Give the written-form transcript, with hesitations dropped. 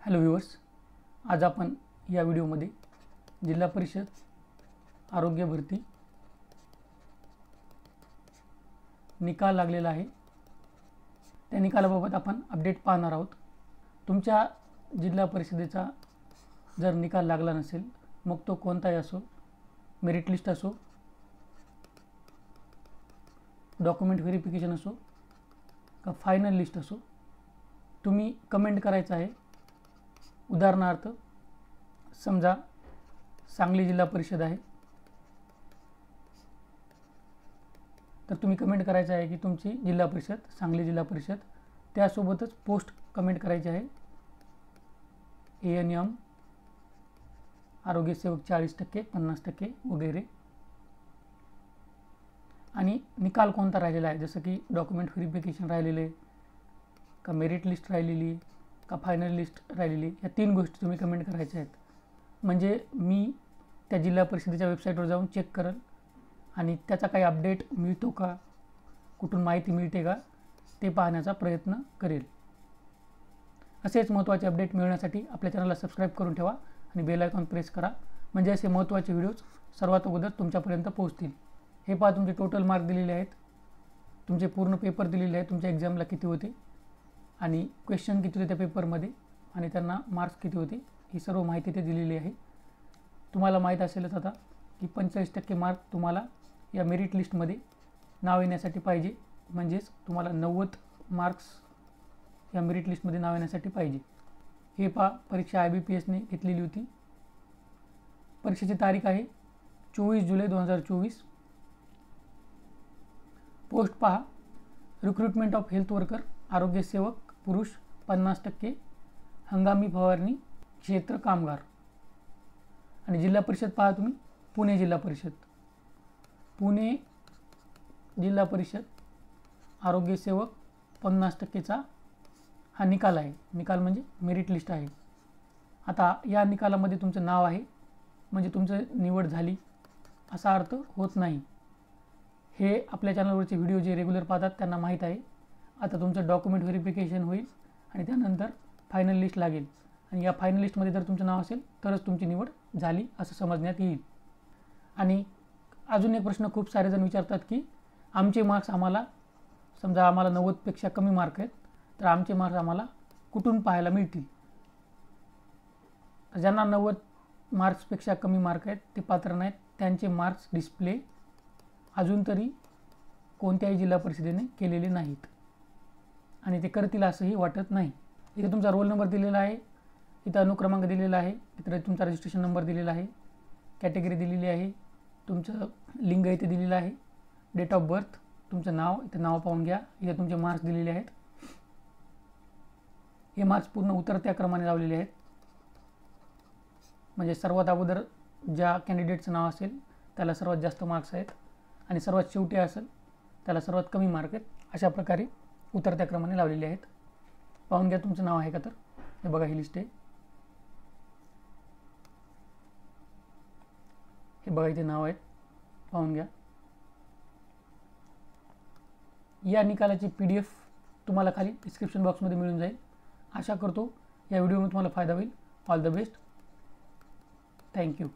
Hello viewers, आज आपण या व्हिडिओमध्ये जिल्हा परिषद आरोग्य भरती निकाल लागलेला आहे त्या निकालाबाबत आपण अपडेट पाहणार आहोत। तुमच्या जिल्हा परिषदेचा जर निकाल लागला नसेल, मग तो कोणताही असो, मेरिट लिस्ट असो, डॉक्युमेंट व्हेरिफिकेशन असो का फायनल लिस्ट असो, तुम्ही कमेंट करायचं आहे। उदाहरणार्थ समजा सांगली जिल्हा परिषद आहे, तर तुम्ही कमेंट करायचं आहे की तुमची जिल्हा परिषद सांगली जिल्हा परिषद, त्यासोबतच पोस्ट कमेंट करायची आहे ANM आरोग्य सेवक 40%, 50% वगैरे, आणि निकाल कोणता राहिलेला आहे, जसं की डॉक्युमेंट व्हेरिफिकेशन राहिलेले का मेरिट लिस्ट राहिलेली का फायनल लिस्ट राहिलेली, या 3 गोष्टी तुम्ही कमेंट करायच्या आहेत। म्हणजे मी त्या जिल्हा परिषदेच्या वेबसाईटवर जाऊन चेक करेल आणि त्याचा काही अपडेट मिळतो का, कुठून माहिती मिळते का, ते पाहण्याचा प्रयत्न करेल। असेच महत्त्वाचे अपडेट मिळवण्यासाठी आपल्या चॅनलला सबस्क्राईब करून ठेवा आणि बेल आयकॉन प्रेस करा, म्हणजे असे महत्त्वाचे व्हिडिओज सर्वात अगोदर तुमच्यापर्यंत पोहोचतील। हे पहा, तुमचे टोटल मार्क दिलेले आहेत, तुमचे पूर्ण पेपर दिलेले आहेत, तुमच्या एक्झामला किती होते आणि क्वेश्चन किती होते त्या पेपरमध्ये आणि त्यांना मार्क्स किती होते, ही सर्व माहिती ते दिलेली आहे। तुम्हाला माहीत असेलच आता की 45% मार्क तुम्हाला या मेरिट लिस्टमध्ये नाव येण्यासाठी पाहिजे, म्हणजेच तुम्हाला 90 मार्क्स या मेरिट लिस्टमध्ये नाव येण्यासाठी पाहिजे। हे पहा, परीक्षा IBPSने घेतलेली होती। परीक्षेची तारीख आहे 24 जुलै 2024। पोस्ट पहा, रिक्रुटमेंट ऑफ हेल्थ वर्कर आरोग्य सेवक पुरुष 50%, हंगामी फवारणी क्षेत्र कामगार। आणि जिल्हा परिषद पहा तुम्ही, पुणे जिल्हा परिषद, पुणे जिल्हा परिषद आरोग्य सेवक 50%चा हा निकाल आहे। निकाल म्हणजे मेरिट लिस्ट आहे। आता या निकालामध्ये तुमचं नाव आहे म्हणजे तुमचं निवड झाली असा अर्थ होत नाही। हे आपल्या चॅनलवरचे व्हिडिओ जे रेग्युलर पाहतात त्यांना माहीत आहे। आता तुमचं डॉक्युमेंट व्हेरिफिकेशन होईल आणि त्यानंतर फायनल लिस्ट लागेल, आणि या फायनल लिस्टमध्ये जर तुमचं नाव असेल तरच तुमची निवड झाली असं समजण्यात येईल। आणि अजून एक प्रश्न खूप सारे जण विचारतात की आमचे मार्क्स आम्हाला, समजा आम्हाला 90पेक्षा कमी मार्क आहेत, तर आमचे मार्क्स आम्हाला कुठून पाहायला मिळतील। ज्यांना 90 मार्क्सपेक्षा कमी मार्क आहेत ते पात्र नाहीत, त्यांचे मार्क्स डिस्प्ले अजून तरी कोणत्याही जिल्हा परिषदेने केलेले नाहीत आणि ते करतील असंही वाटत नाही। इथे तुमचा रोल नंबर दिलेला आहे, इथं अनुक्रमांक दिलेला आहे, इथे तुमचा रजिस्ट्रेशन नंबर दिलेला आहे, कॅटेगरी दिलेली आहे, तुमचं लिंग इथे दिलेलं आहे, डेट ऑफ बर्थ, तुमचं नाव, इथे नाव पाहून घ्या, इथे तुमचे मार्क्स दिलेले आहेत। हे मार्क्स पूर्ण उतरत्या क्रमाने लावलेले आहेत, म्हणजे सर्वात अगोदर ज्या कॅन्डिडेटचं नाव असेल त्याला सर्वात जास्त मार्क्स आहेत आणि सर्वात शेवटी असेल त्याला सर्वात कमी मार्क आहेत, अशा प्रकारे उतरत्या क्रमाने लावलेले आहेत। पाहून घ्या तुमचं नाव आहे का, तर हे बघा ही लिस्ट आहे, हे बघा इथे नाव आहेत, पाहून घ्या। या निकालाची PDF तुम्हाला खाली डिस्क्रिप्शन बॉक्समध्ये मिळून जाईल। आशा करतो या व्हिडिओमध्ये तुम्हाला फायदा होईल। All the best, thank you.